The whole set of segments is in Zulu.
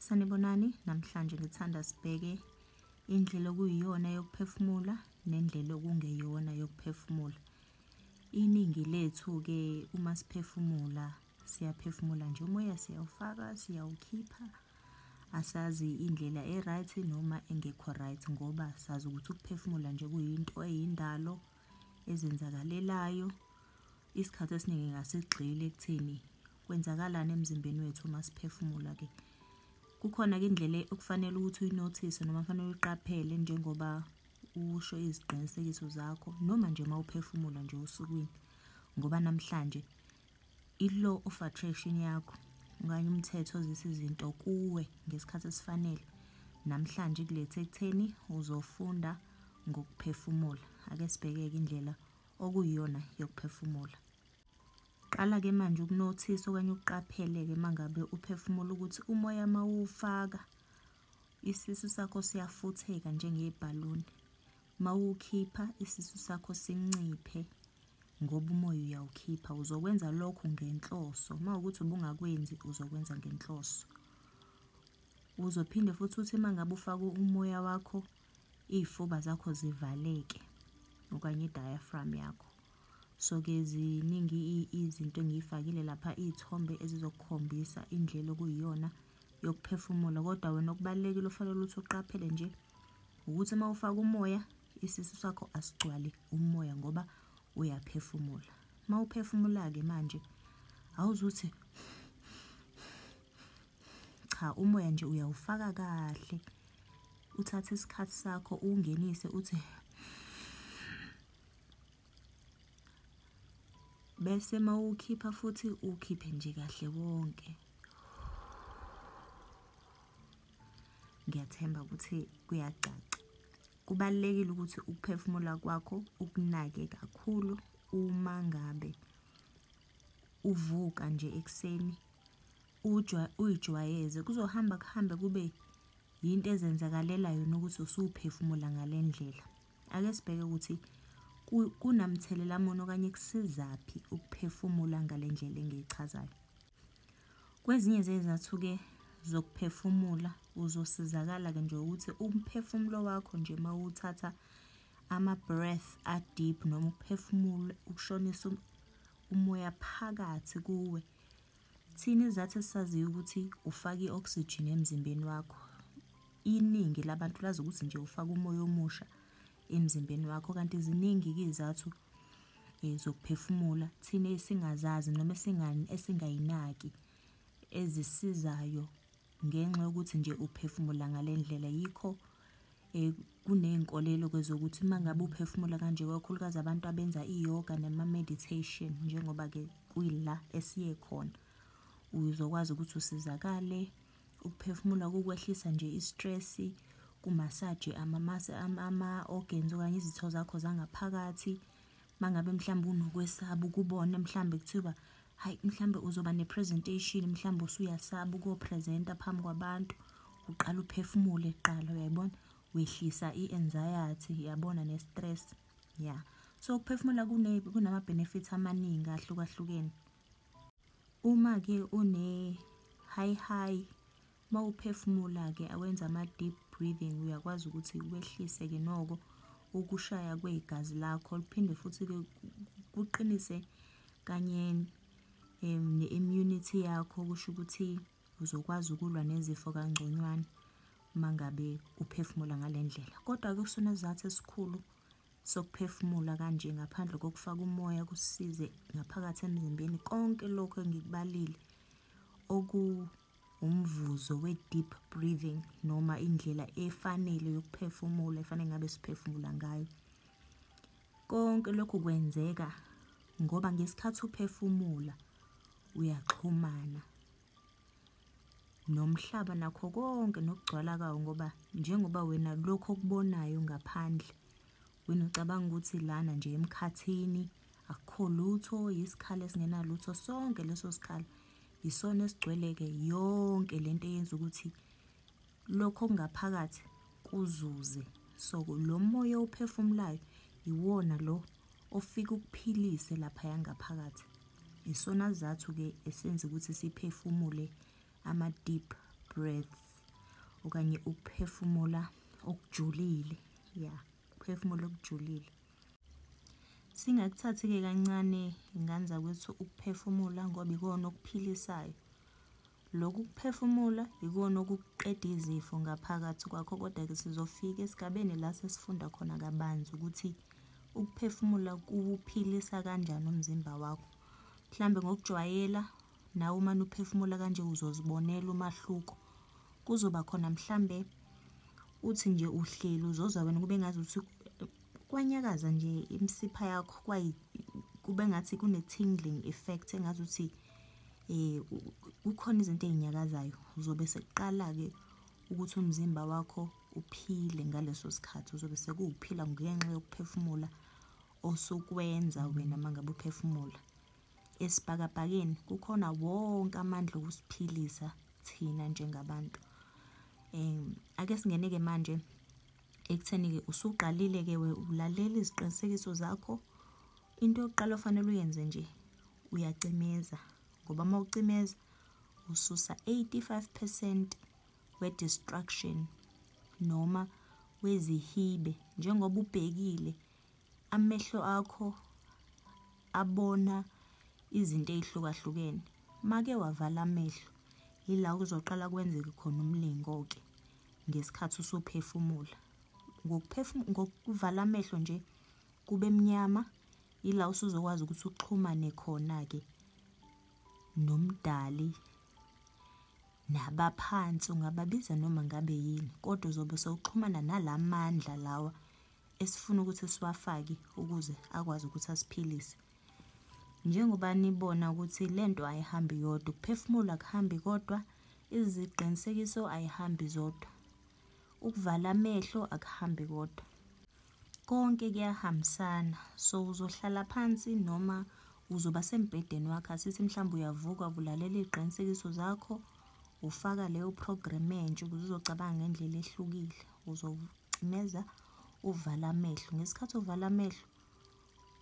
Sanibonani, namhlanje ngithanda sibheke indlela okuyiyona yokuphefumula nendlela okungeyona yokuphefumula. Iningi lethu-ke uma siphefumula, siyaphefumula nje umoya siyawufaka, siyawukhipha. Asazi indlela e-right noma engekho right ngoba sazi ukuthi ukuphefumula nje kuyinto eyindalo ezenzakalelayo. Isikhathi esiningi ngasigxile ekutheni kwenzakalani emzimbeni wethu uma siphefumula-ke. Kukhona-ke indlela okufanele ukuthi uyinothise noma kufanele uyiqaphele njengoba usho iziqinisekiso zakho noma nje uma uphefumula nje osukwini. Ngoba namhlanje i-law of attraction yakho okanye umthetho ozisa izinto kuwe ngesikhathi esifanele namhlanje kulethe ekutheni uzofunda ngokuphefumula. Ake sibheke-ke indlela okuyiyona yokuphefumula. Qala-ke manje ukunothisa okanye uqaphele-ke mangabe uphefumula ukuthi umoya mawufaka isisu sakho siyafutheka njengebhaluni. Mawukhipha isisu sakho sinciphe ngoba umoya uyawukhipha. Uzokwenza lokhu ngenhloso. Mawukuthi ubungakwenzi uzokwenza ngenhloso. Uzophinde futhi uthi mangabe ufaka umoya wakho izifuba zakho zivaleke okanye i-diaphragm yakho. So-ke ziningi izinto engiyifakile lapha, iy'thombe ezizokukhombisa indlela okuyiyona yokuphefumula. Kodwa wena okubalulekile ofanele ukuthi uqaphele nje ukuthi uma ufaka umoya isisu sakho asigcwale umoya ngoba uyaphefumula. Uma uphefumula-ke manje awuzuthi cha, umoya nje uyawufaka kahle, uthathe isikhathi sakho ungenise uthi bese mawukhipha futhi ukhiphe nje kahle wonke. Ngiyathemba ukuthi kuyacaca. Kubalulekile ukuthi ukuphefumula kwakho ukunake kakhulu. Uma ngabe uvuka nje ekuseni uyijwayeze, kuzohamba kuhambe kube yinto ezenzakalelayo nokuthi usuphefumula ngale ndlela. Ake sibheke ukuthi kunamthelela muni okanye kusizaphi ukuphefumula ngale ndlela engiyichazayo. Kwezinye zezathu-ke zokuphefumula uzosizakala-ke nje ukuthi umphefumulo wakho nje mawuthatha ama-breath a-deep noma ukuphefumula ukushonisa umoya phakathi kuwe. Thina izathu esisaziyo ukuthi ufaka i-oxygen emzimbeni wakho. Iningi labantu lazi ukuthi nje ufaka umoya omusha emzimbeni wakho, kanti ziningi-ke izathu zokuphefumula thina esingazazi noma esingayinaki ezisizayo ngenxa yokuthi nje uphefumula ngale ndlela. Yikho kuney'nkolelo-ke zokuthi uma ngabe uphefumula kanje, kakhulukazi abantu abenza i-yoga nama-meditation njengoba-ke kuyila esiye khona, uzokwazi ukuthi usizakale. Ukuphefumula kukwehlisa nje i-stress, kumasaje ama-organs okanye izitho zakho zangaphakathi. Mangabe mhlawumbe unokwesaba ukubona, mhlawumbe kuthiwa hayi mhlawumbe uzoba ne-presentation, mhlawumbe usuyasaba ukuyopresenta phambi kwabantu, uqala uphefumule kuqala, uyayibona, wehlisa i-anxiety, yabona, ne-stress. Yeah. So ukuphefumula kunama-benefits amaningi ahlukahlukene. Uma-ke high mawuphefumula-ke awenza ama-deep breathing, uyakwazi ukuthi wehlise-ke noko ukushaya kwegazi lakho, liphinde futhi-ke kuqinise kanye ne-immunity yakho, kusho ukuthi uzokwazi ukulwa nezifo kangconywana mangabe uphefumula ngale ndlela. Kodwa-ke kusona isizathu esikhulu sokuphefumula kanje ngaphandle kokufaka umoya kusisize ngaphakathi emzimbeni. Konke lokho engikubalile umvuzo we-deep breathing noma indlela efanele yokuphefumula efanele ngabe siphefumula ngayo. Konke lokhu kwenzeka ngoba ngesikhathi uphefumula uyaxhumana nomhlaba nakho konke nokugcwala kwawo, ngoba njengoba wena lokho okubonayo ngaphandle wena ucabanga ukuthi lana nje emkhathini akukho lutho, yisikhala esingenalutho. Sonke leso sikhala isona esigcwele-ke yonke lento eyenza ukuthi lokho okungaphakathi kuzuze. So lo moya ophefumulayo iwona lo ofika ukuphilise lapha ngaphakathi. Isona sizathu-ke esenza ukuthi siphefumule ama-deep breaths okanye ukuphefumula okujulile. Ukuphefumula okujulile. Singakuthathi-ke kancane ingane zakwethu ukuphefumula ngoba ikona okuphilisayo. Lokhu kuphefumula ikona okuqeda izifo ngaphakathi kwakho, kodwa-ke sizofika esigabeni la sesifunda khona kabanzi ukuthi ukuphefumula kuwuphilisa kanjani umzimba wakho. Mhlambe ngokujwayela nawe uma uphefumula kanje uzozibonela umahluko. Kuzoba khona mhlambe uthi nje uhleli uzozwa wena kube ngazuthi kwanyakaza nje imisipha yakho, kube ngathi kune-tingling effect engazuthi kukhona izinto ey'nyakazayo. Uzobe sekuqala-ke ukuthi umzimba wakho uphile ngaleso sikhathi. Uzobe sekuwuphila ngenxa yokuphefumula osukwenza wena uma ngabe uphefumula. Esibhakabhakeni kukhona wonke amandla okusiphilisa thina njengabantu. Ake singene-ke manje ekutheni-ke usuqalile-ke ulalela iziqinisekiso zakho. Into yokuqala ofanele uyenze nje uyacimeza, ngoba uma ucimeza ususa 85% we-distraction noma wezihibe. Njengoba ubhekile amehlo akho abona izinto ey'hlukahlukene. Make wavala amehlo yila kuzoqala kwenzeke khona umlingo-ke ngesikhathi usuphefumula. Ngokuvala amehlo nje kube mnyama yila usuzokwazi ukuthi uxhumane khona-ke nomdali, nabaphansi ungababiza noma ngabe yini, kodwa uzobe sewuxhumana nalamandla lawa esifuna ukuthi siwafake ukuze akwazi ukuthi asiphilise. Njengoba nibona ukuthi lento ayihambi yodwa, ukuphefumula akuhambi kodwa, iziqinisekiso ayihambi zodwa, ukuvala amehlo akuhambi kodwa, konke kuyahambisana. So uzohlala phansi noma uzoba sembhedeni wakho, asithi mhlawumbe uyavuka ulalela iy'qinisekiso zakho, ufaka leyo program entsha ukuze uzocabanga ngendlela ehlukile. Uzocimeza uvala amehlo. Ngesikhathi uvala amehlo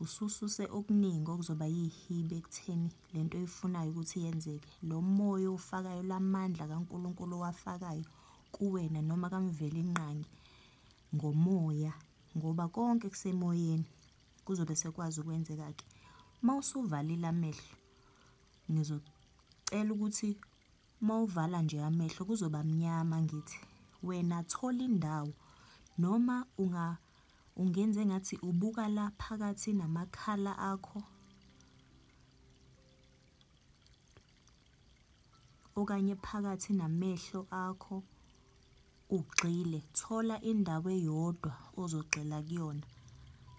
usususe okuningi okuzoba yihibe ekutheni lento oyifunayo ukuthi yenzeke. Lo moya owufakayo, lamandla kaNkulunkulu owafakayo kuwena noma kamveli inqangi ngomoya, ngoba konke kusemoyeni kuzobe sekwazi ukwenzeka-ke. Uma usuvalile amehlo, ngizocela ukuthi uma uvala nje amehlo kuzoba mnyama ngithi. Wena thola indawo noma ungenze ngathi ubuka la phakathi namakhala akho, okanye phakathi namehlo akho ugxile. Thola indawo eyodwa ozogxila kuyona.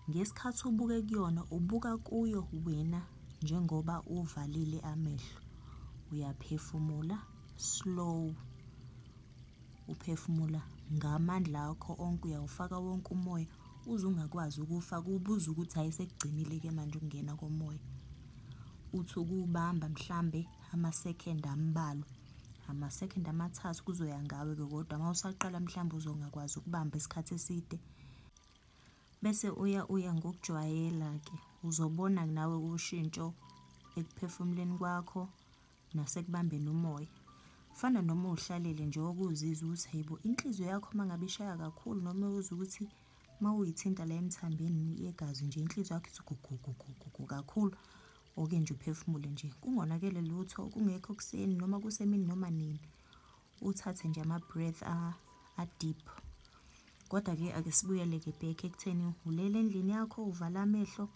Ngesikhathi ubuke kuyona, ubuka kuyo wena njengoba uvalile amehlo. Uyaphefumula slow, uphefumula ngamandla akho onke, uyawufaka wonke umoya uze ungakwazi ukuwufaka. Ubuze ukuthi hayi sekugcinile-ke manje ukungena komoya. Uthi ukuwubamba mhlambe amasekhende ambalwa, amasekhende amathathu, kuzoya ngawe-ke. Kodwa uma usaqala mhlawumbe uzongakwazi ukubamba isikhathi eside. Bese uya ngokujwayela-ke uzobona nawe ushintsho ekuphefumuleni kwakho nasekubambeni umoya. Fana noma uhlalele nje okuzizwa ukuthi hayibo inhliziyo yakho uma ngabe ishaya kakhulu, noma uzwa ukuthi uma uyithinta la emthambeni yegazi nje inhliziyo yakho ithi gugugugugu kakhulu, oke nje uphefumule nje, kungonakele lutho, kungekho kuseni noma kusemini noma nini. Uthathe nje ama-breath a-deep. Kodwa-ke ake sibuyele-ke back ekutheni ulele endlini yakho, uvala amehlo,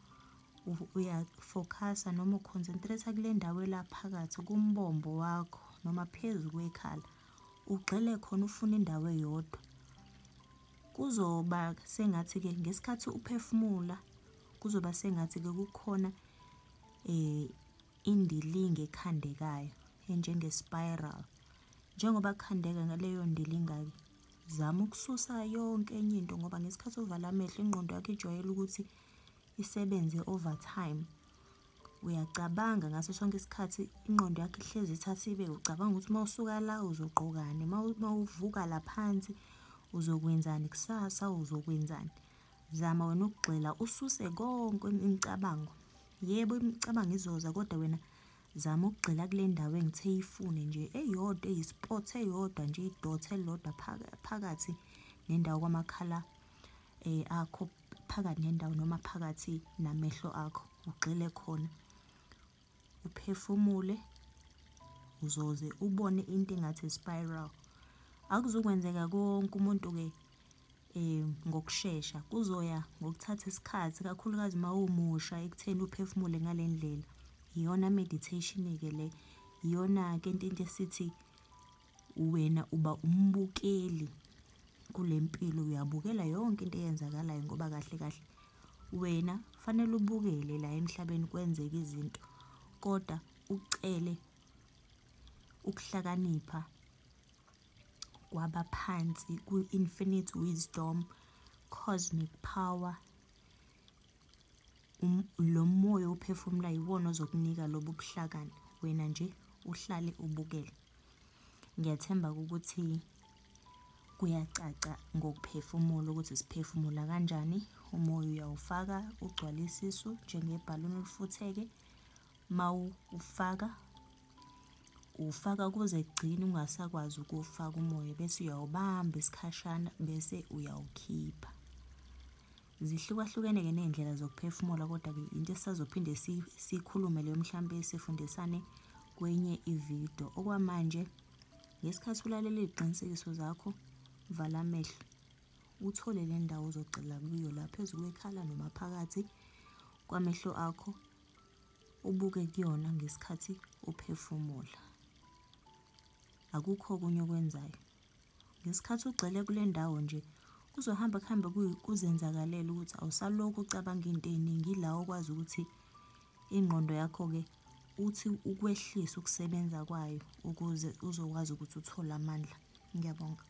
uyafokhasa noma uconcentrate kule ndawo la phakathi kumbombo wakho noma phezu kwekhala, ugxile khona, ufuna indawo eyodwa. Kuzoba sengathi-ke ngesikhathi uphefumula kuzoba sengathi-ke kukhona indilinga ekhandekayo enjenge-spiral. Njengoba kukhandeka ngaleyo ndilinga-ke, zama ukususa yonke enye into, ngoba ngesikhathi uvala amehlo ingqondo yakho ijwayele ukuthi isebenze overtime. Uyacabanga ngaso sonke isikhathi, ingqondo yakho ihlezi ithathiwe, ucabanga ukuthi uma usuka la uzogqokani, uma uvuka la phansi uzokwenzani, kusasa uzokwenzani. Zama wena ukugxila ususe konke imicabango. Yebo imicabango izoza, kodwa wena zama ukugxila kule ndawo engithe yifune nje eyodwa, eyi-spot eyodwa nje, idot elilodwa phakathi nendawo kwamakhala akho, phakathi nendawo noma phakathi namehlo akho, ugxile khona. Uphefumule, uzoze ubone into engathi spiral. Akuzukwenzeka konke umuntu-ke ngokushesha, kuzoya ngokuthatha isikhathi, kakhulukazi uma umusha ekutheni uphefumule ngale ndlela. Iyona meditation-ke le, iyona-ke into esithi wena uba umbukeli kule mpilo, uyabukela yonke into eyenzakalayo ngoba kahle kahle wena fanele ubukele la emhlabeni kwenzeka izinto, kodwa ucele ukuhlakanipha kwabaphansi, ku-infinite wisdom, cosmic power. Lo moya uphefumula yiwona ozokunika lobu buhlakani, wena nje uhlale ubukele. Ngiyathemba ukuthi kuyacaca ngokuphefumula ukuthi siphefumula kanjani. Umoya uyawufaka ugcwalise isisu njengebhaluni elifutheke. Ufaka kuze kugcine ungasakwazi ukuwufaka umoya, bese uyawubamba isikhashana bese uyawukhipha. Zihlukahlukene-ke ney'ndlela zokuphefumula, kodwa-ke into esisazophinde siyikhulume leyo mhlampe sifundisane kwenye ividiyo. Okwamanje, ngesikhathi ulalela iy'qinisekiso zakho, vala amehlo, uthole le ndawo ozogxila kuyo la phezu kwekhala noma phakathi kwamehlo akho, ubuke kuyona ngesikhathi uphefumula. Akukho okunye okwenzayo. Ngesikhathi ugxile kule ndawo nje, kuzohamba kuhambe kuzenzakalela ukuthi awusalokhu ucabanga into ey'ningi, ila okwazi ukuthi ingqondo yakho-ke uthi ukwehlisa ukusebenza kwayo ukuze uzokwazi ukuthi uthole amandla. Ngiyabonga.